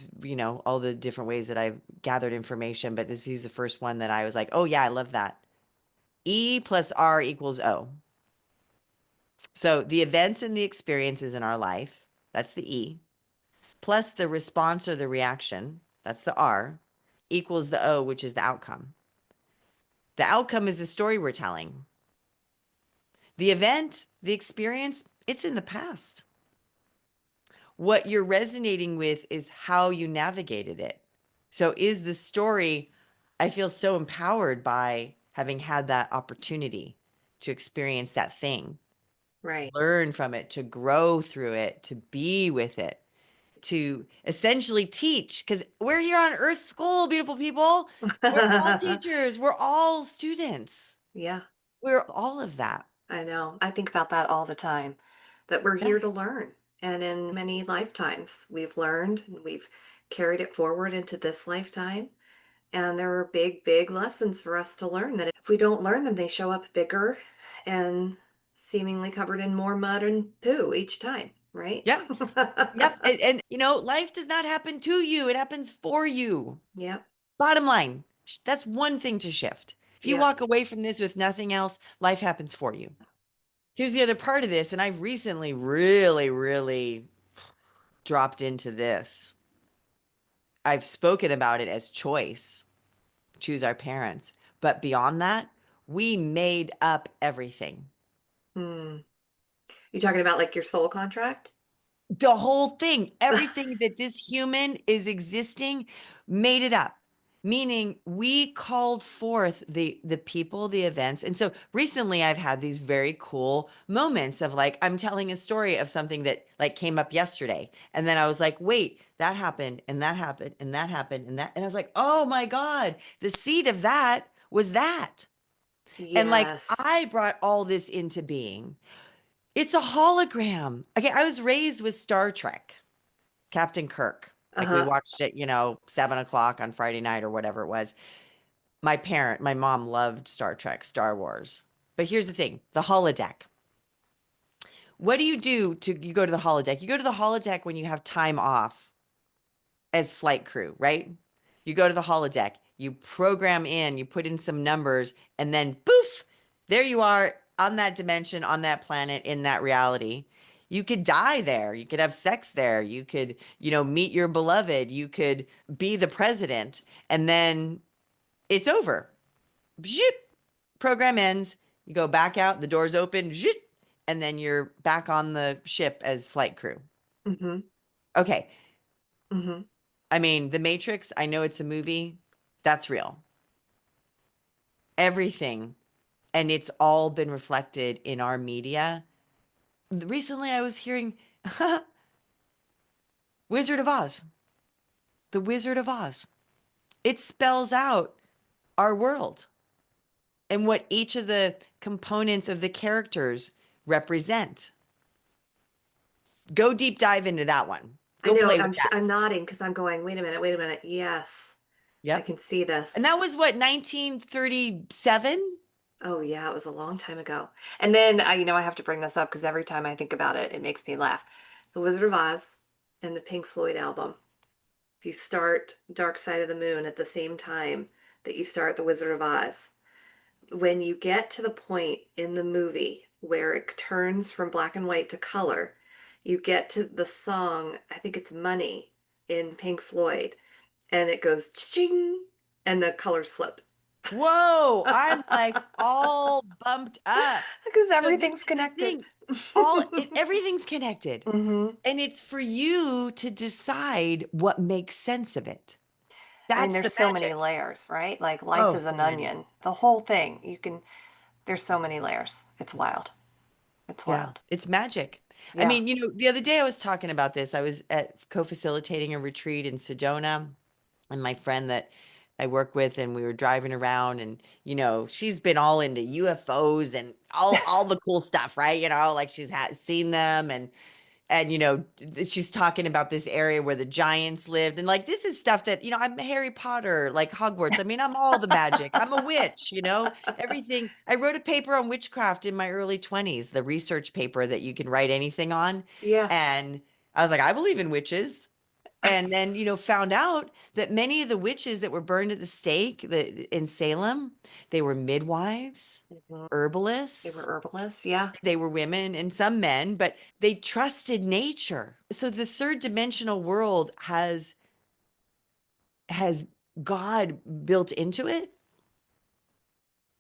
B: all the different ways that I've gathered information, but he's the first one that I was like, oh yeah, I love that. E plus R equals O. So the events and the experiences in our life, that's the E, plus the response or the reaction, that's the R, equals the O, which is the outcome. The outcome is the story we're telling. The event, the experience, it's in the past. What you're resonating with is how you navigated it. So is the story, I feel so empowered by having had that opportunity to experience that thing,
C: Right.
B: learn from it, to grow through it, to be with it, to essentially teach, because we're here on Earth School, beautiful people. We're all teachers. We're all students.
C: Yeah.
B: We're all of that.
C: I know. I think about that all the time, that we're
B: Yeah.
C: here to learn. And in many lifetimes, we've learned and we've carried it forward into this lifetime. And there are big, big lessons for us to learn that if we don't learn them, they show up bigger and seemingly covered in more mud and poo each time, right?
B: Yep. Yep. And, life does not happen to you. It happens for you.
C: Yep.
B: Bottom line, that's one thing to shift. If you
C: Yeah.
B: walk away from this with nothing else, life happens for you. Here's the other part of this. And I've recently really, really dropped into this. I've spoken about it as choice, choose our parents. But beyond that, we made up everything.
C: Hmm. You talking about like your soul contract?
B: The whole thing, everything that this human is existing, made it up. Meaning we called forth the people, the events. And so recently I've had these very cool moments of like, I'm telling a story of something that like came up yesterday. And then I was like, wait, that happened and that happened and that happened and that. And I was like, oh my God, the seed of that was that. And like,
C: Yes.
B: I brought all this into being. It's a hologram. Okay, I was raised with Star Trek, Captain Kirk. Like we
C: Uh-huh.
B: watched it, 7 o'clock on Friday night or whatever it was. My mom loved Star Trek, Star Wars. But here's the thing, the holodeck. What do? You go to the holodeck? You go to the holodeck when you have time off as flight crew, right? You go to the holodeck, you program in, you put in some numbers, and then poof, there you are on that dimension, on that planet, in that reality. You could die there. You could have sex there. You could, meet your beloved. You could be the president, and then it's over. zhit, program ends, you go back out, the doors open, zhit, and then you're back on the ship as flight crew.
C: Mm-hmm.
B: Okay.
C: Mm-hmm.
B: I mean, The Matrix, I know it's a movie. That's real. Everything. And it's all been reflected in our media. Recently, I was hearing Wizard of Oz, The Wizard of Oz. It spells out our world and what each of the components of the characters represent. Go deep dive into that one.
C: I
B: Go
C: know.
B: play with that.
C: I'm nodding because I'm going. Wait a minute. Wait a minute. Yes, I
B: Yep.
C: can see
B: And
C: this.
B: that was what, 1937?
C: Oh yeah, it was a long time ago. And then I have to bring this up because every time I think about it, it makes me laugh. The Wizard of Oz and the Pink Floyd album. If you start Dark Side of the Moon at the same time that you start The Wizard of Oz, when you get to the point in the movie where it turns from black and white to color, you get to the song, I think it's Money in Pink Floyd, and it goes ching and the colors flip.
B: Whoa, I'm like all bumped up.
C: Because
B: So this
C: everything's
B: is the
C: connected.
B: thing. Everything's connected.
C: Hmm.
B: And it's for you to decide what makes sense of it.
C: I mean,
B: That's
C: there's
B: the
C: so many
B: magic.
C: layers, right? Like life
B: Oh,
C: is
B: so
C: an
B: many.
C: onion. The whole thing. There's so many layers. It's wild. It's
B: Yeah,
C: wild.
B: it's magic. I
C: Yeah.
B: mean, the other day I was talking about this. I was at co-facilitating a retreat in Sedona, and my friend that I work with, and we were driving around, and she's been all into UFOs and all the cool stuff, right? Like she's seen them, and she's talking about this area where the giants lived, and like this is stuff that I'm Harry Potter, like Hogwarts. I mean, I'm all the magic. I'm a witch, everything. I wrote a paper on witchcraft in my early 20s, the research paper that you can write anything on.
C: Yeah.
B: And I was like, I believe in witches. And then found out that many of the witches that were burned at the stake in Salem, they were midwives,
C: Mhm. They were
B: herbalists.
C: herbalists. Yeah.
B: They were women and some men, but they trusted nature. So the third dimensional world has God built into it,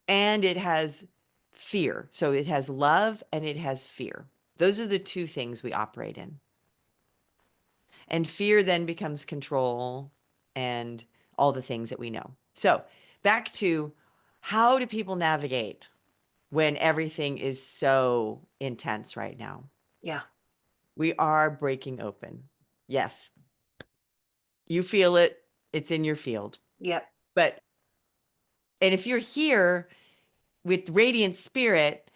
B: and it has fear. So it has love and it has fear. Those are the two things we operate in. And fear then becomes control and all the things that we know. So back to, how do people navigate when everything is so intense right now?
C: Yeah.
B: We are breaking open. Yes, you feel it. It's in your field.
C: Yep.
B: But, and if you're here with radiant spirit,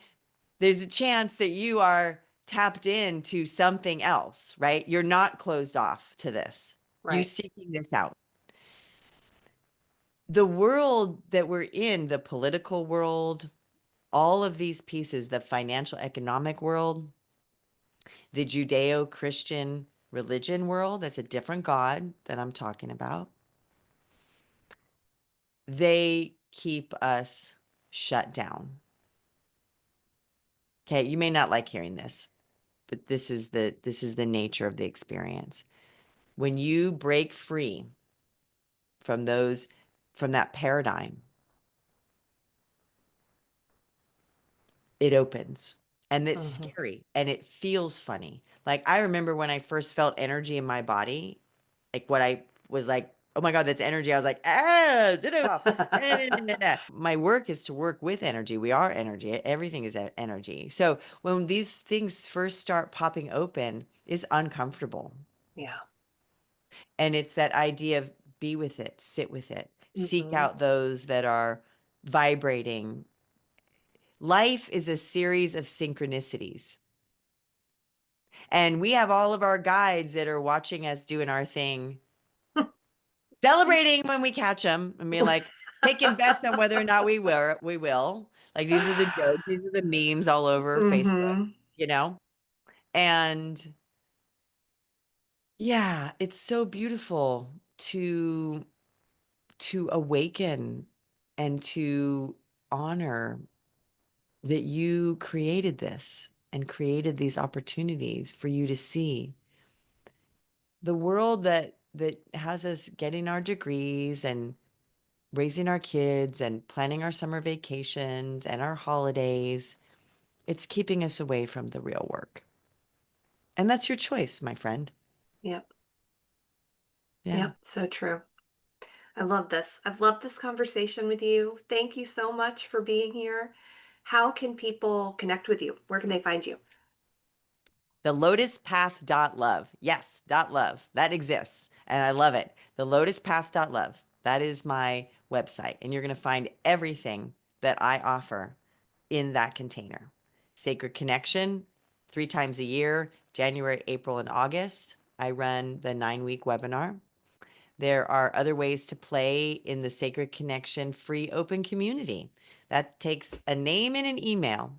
B: there's a chance that you are tapped into something else, right? You're not closed off to this. You're
C: Right.
B: seeking this out. The world that we're in, the political world, all of these pieces, the financial economic world, the Judeo-Christian religion world, that's a different God that I'm talking about. They keep us shut down. Okay, you may not like hearing this, but this is the nature of the experience. When you break free from that paradigm, it opens, and it's
C: Hmm.
B: scary and it feels funny. Like I remember when I first felt energy in my body, like what I was like, oh my God, that's energy. I was like, get it off. My work is to work with energy. We are energy. Everything is energy. So when these things first start popping open, it's uncomfortable.
C: Yeah.
B: And it's that idea of be with it, sit with it, seek
C: Hmm.
B: out those that are vibrating. Life is a series of synchronicities. And we have all of our guides that are watching us doing our thing, celebrating when we catch them. I mean, like taking bets on whether or not we will. Like these are the jokes, these are the memes all over Facebook,
C: Hmm.
B: you know? And yeah, it's so beautiful to awaken and to honor that you created this and created these opportunities for you to see the world that has us getting our degrees and raising our kids and planning our summer vacations and our holidays, it's keeping us away from the real work. And that's your choice, my friend.
C: Yep.
B: Yeah.
C: Yep. So true. I love this. I've loved this conversation with you. Thank you so much for being here. How can people connect with you? Where can they find you?
B: The Lotus Path .love. Yes, .love. That exists. And I love it. The Lotus Path .love. That is my website. And you're going to find everything that I offer in that container. Sacred Connection, 3 times a year, January, April, and August. I run the 9-week webinar. There are other ways to play in the Sacred Connection free open community. That takes a name and an email,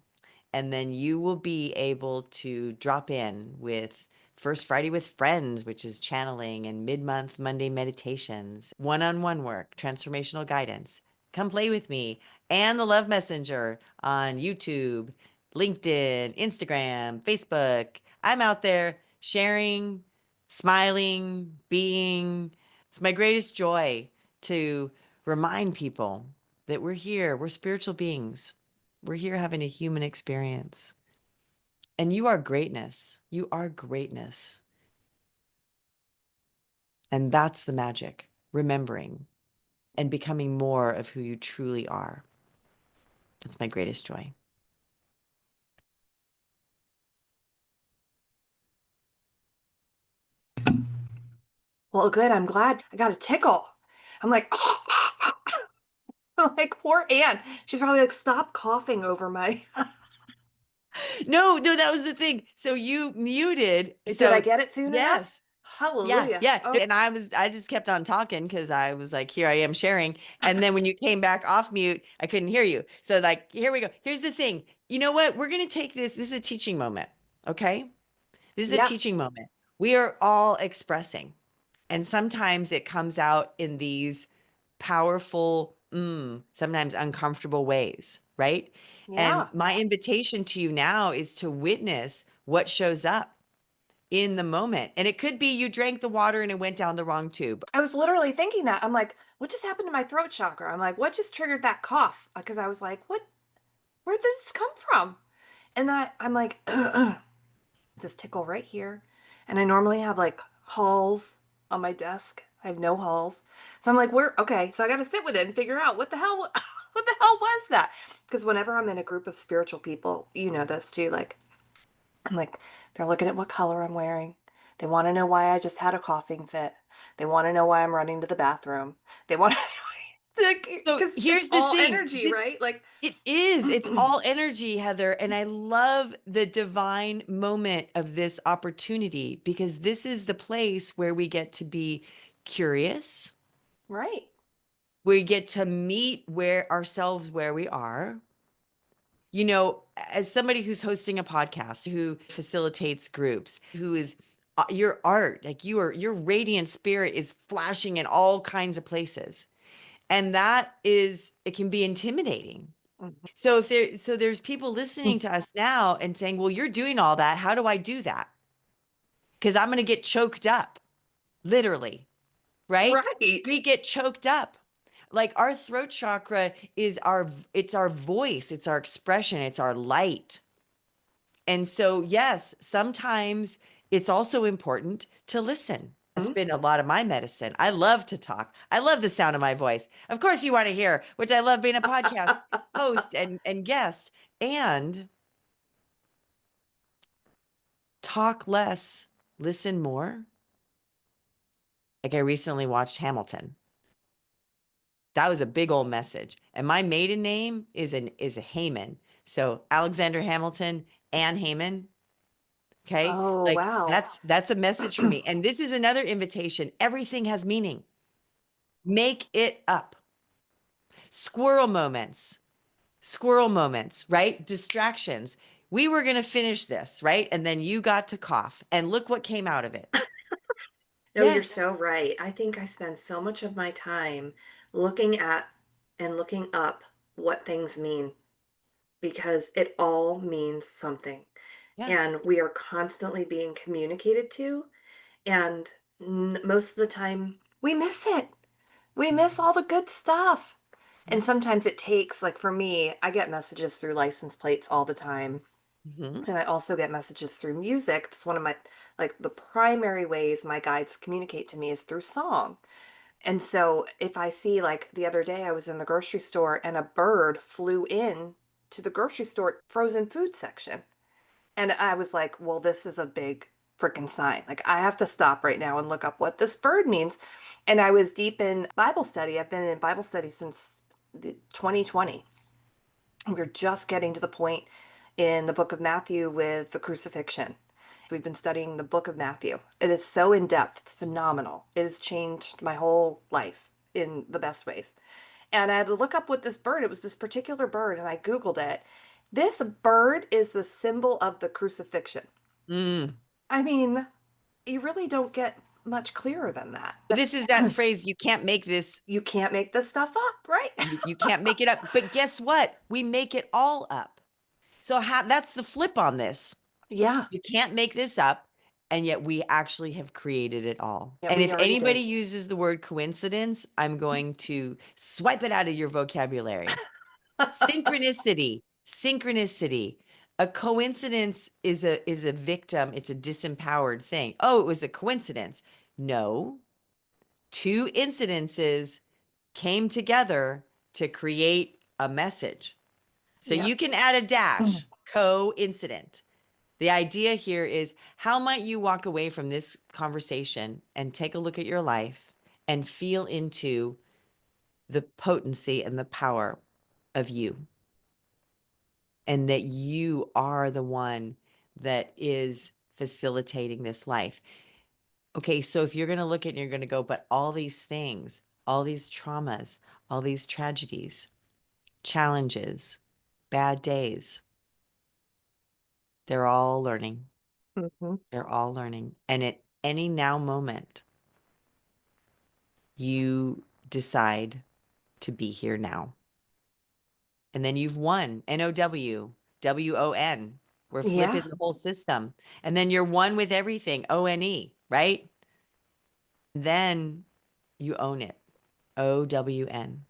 B: and then you will be able to drop in with First Friday with Friends, which is channeling, and mid-month Monday meditations, one-on-one work, transformational guidance. Come play with me and the Love Messenger on YouTube, LinkedIn, Instagram, Facebook. I'm out there sharing, smiling, being. It's my greatest joy to remind people that we're here, we're spiritual beings. We're here having a human experience. And you are greatness. You are greatness. And that's the magic, remembering and becoming more of who you truly are. That's my greatest joy.
C: Well, good. I'm glad I got a tickle. I'm like, I'm like, poor Anne. She's probably like, stop coughing over my.
B: No, that was the thing. So you muted.
C: Did I
B: So
C: get it soon enough?
B: yes. Yeah,
C: Hallelujah.
B: yeah.
C: Oh,
B: And I just kept on talking because I was like, here I am sharing. And then when you came back off mute, I couldn't hear you. So like, here we go. Here's the thing. You know what? We're going to take this. This is a teaching moment. Okay. This is a
C: yeah.
B: teaching moment. We are all expressing. And sometimes it comes out in these powerful, sometimes uncomfortable ways, right? And
C: Yeah.
B: my invitation to you now is to witness what shows up in the moment. And it could be you drank the water and it went down the wrong tube.
C: I was literally thinking that. I'm like, what just happened to my throat chakra? I'm like, what just triggered that cough? Because I was like, where did this come from? And then I'm like, this tickle right here. And I normally have like halls on my desk. I have no halls. So I'm like, okay, so I got to sit with it and figure out what the hell, what the hell was that? Because whenever I'm in a group of spiritual people, you know this too, like, I'm like, they're looking at what color I'm wearing. They want to know why I just had a coughing fit. They want to know why I'm running to the bathroom. They want to, like,
B: So
C: because it's
B: here's the
C: all
B: thing.
C: energy, right? Like,
B: It is. It's all energy, Heather. And I love the divine moment of this opportunity because this is the place where we get to be curious.
C: right.
B: We get to meet ourselves where we are. You know, as somebody who's hosting a podcast, who facilitates groups, who is your art, like your radiant spirit is flashing in all kinds of places. And it can be intimidating. So there's people listening to us now and saying, well, you're doing all that. How do I do that? Because I'm going to get choked up, literally, right?
C: Right.
B: We get choked up. Like our throat chakra is it's our voice, it's our expression, it's our light. And so, yes, sometimes it's also important to listen. That's been a lot of my medicine. I love to talk. I love the sound of my voice. Of course, you want to hear, which I love being a podcast host and guest, and talk less, listen more. Like I recently watched Hamilton. That was a big old message. And my maiden name is a Heyman. So Alexander Hamilton, Ann Heyman. Okay.
C: Oh,
B: Like
C: wow.
B: that's a message for me. And this is another invitation. Everything has meaning. Make it up. Squirrel moments. Squirrel moments, right? Distractions. We were going to finish this, right? And then you got to cough. And look what came out of it.
C: No, you're
B: Yes.
C: so right. I think I spend so much of my time looking at and looking up what things mean because it all means something.
B: Yes.
C: And we are constantly being communicated to, and most of the time we miss it. We miss all the good stuff. And sometimes it takes, like for me, I get messages through license plates all the time.
B: Mhm.
C: And I also get messages through music. It's one of my, like, the primary ways my guides communicate to me is through song. And so if I see, like the other day, I was in the grocery store and a bird flew in to the grocery store frozen food section. And I was like, well, this is a big freaking sign. Like, I have to stop right now and look up what this bird means. And I was deep in Bible study. I've been in Bible study since 2020. We're just getting to the point in the book of Matthew with the crucifixion. We've been studying the book of Matthew. It is so in depth, it's phenomenal. It has changed my whole life in the best ways. And I had to look up what this bird, it was this particular bird, and I Googled it. This bird is the symbol of the crucifixion.
B: Mm.
C: I mean, you really don't get much clearer than that.
B: This is that phrase, you can't make this.
C: You can't make this stuff up, right?
B: You can't make it up. But guess what? We make it all up. So that's the flip on this.
C: Yeah.
B: You can't make this up. And yet we actually have created it all.
C: Yeah,
B: and
C: we
B: if
C: already
B: anybody
C: did.
B: uses the word coincidence, I'm going to swipe it out of your vocabulary. Synchronicity, synchronicity. A coincidence is a victim. It's a disempowered thing. Oh, it was a coincidence. No, two incidences came together to create a message. So
C: Yeah.
B: you can add a dash, coincident. The idea here is, how might you walk away from this conversation and take a look at your life and feel into the potency and the power of you, and that you are the one that is facilitating this life. Okay, so if you're going to look at it and you're going to go, but all these things, all these traumas, all these tragedies, challenges, bad days, they're all learning.
C: Mm-hmm.
B: They're all learning. And at any now moment, you decide to be here now. And then you've won. NOW, WON. We're
C: Yeah.
B: flipping the whole system. And then you're one with everything, ONE, right? Then you own it, OWN.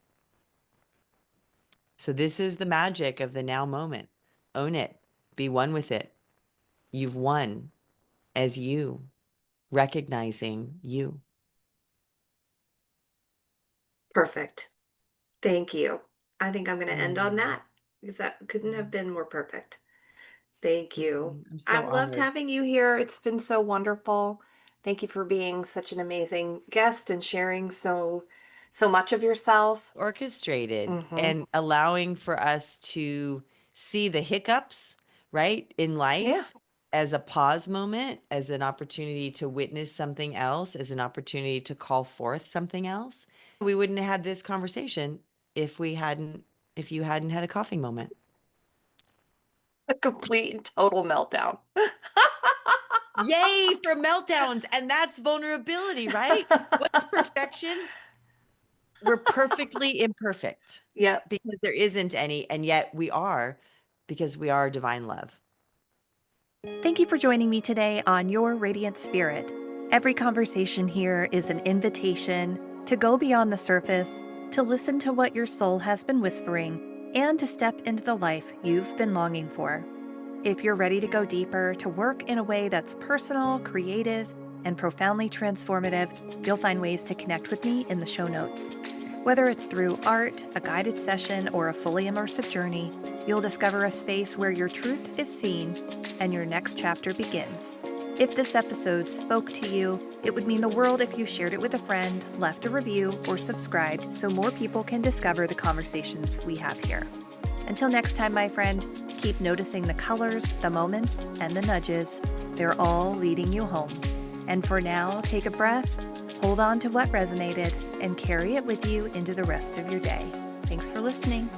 B: So this is the magic of the now moment. Own it. Be one with it. You've won as you, recognizing you.
C: Perfect. Thank you. I think I'm going to end on
B: Mm.
C: that because that couldn't have been more perfect. Thank you.
B: I'm so
C: I've loved
B: honored.
C: having you here. It's been so wonderful. Thank you for being such an amazing guest and sharing so much of yourself.
B: Orchestrated
C: Hmm.
B: and allowing for us to see the hiccups, right, in
C: Yeah.
B: life as a pause moment, as an opportunity to witness something else, as an opportunity to call forth something else. We wouldn't have had this conversation if you hadn't had a coughing moment.
C: A complete and total meltdown.
B: Yay for meltdowns. And that's vulnerability, right? What's perfection? We're perfectly imperfect
C: Yep.
B: because there isn't any, and yet we are, because we are divine love.
A: Thank you for joining me today on Your Radiant Spirit. Every conversation here is an invitation to go beyond the surface, to listen to what your soul has been whispering, and to step into the life you've been longing for. If you're ready to go deeper, to work in a way that's personal, creative, and profoundly transformative, you'll find ways to connect with me in the show notes. Whether it's through art, a guided session, or a fully immersive journey, you'll discover a space where your truth is seen and your next chapter begins. If this episode spoke to you, it would mean the world if you shared it with a friend, left a review, or subscribed so more people can discover the conversations we have here. Until next time, my friend, keep noticing the colors, the moments, and the nudges. They're all leading you home. And for now, take a breath, hold on to what resonated, and carry it with you into the rest of your day. Thanks for listening.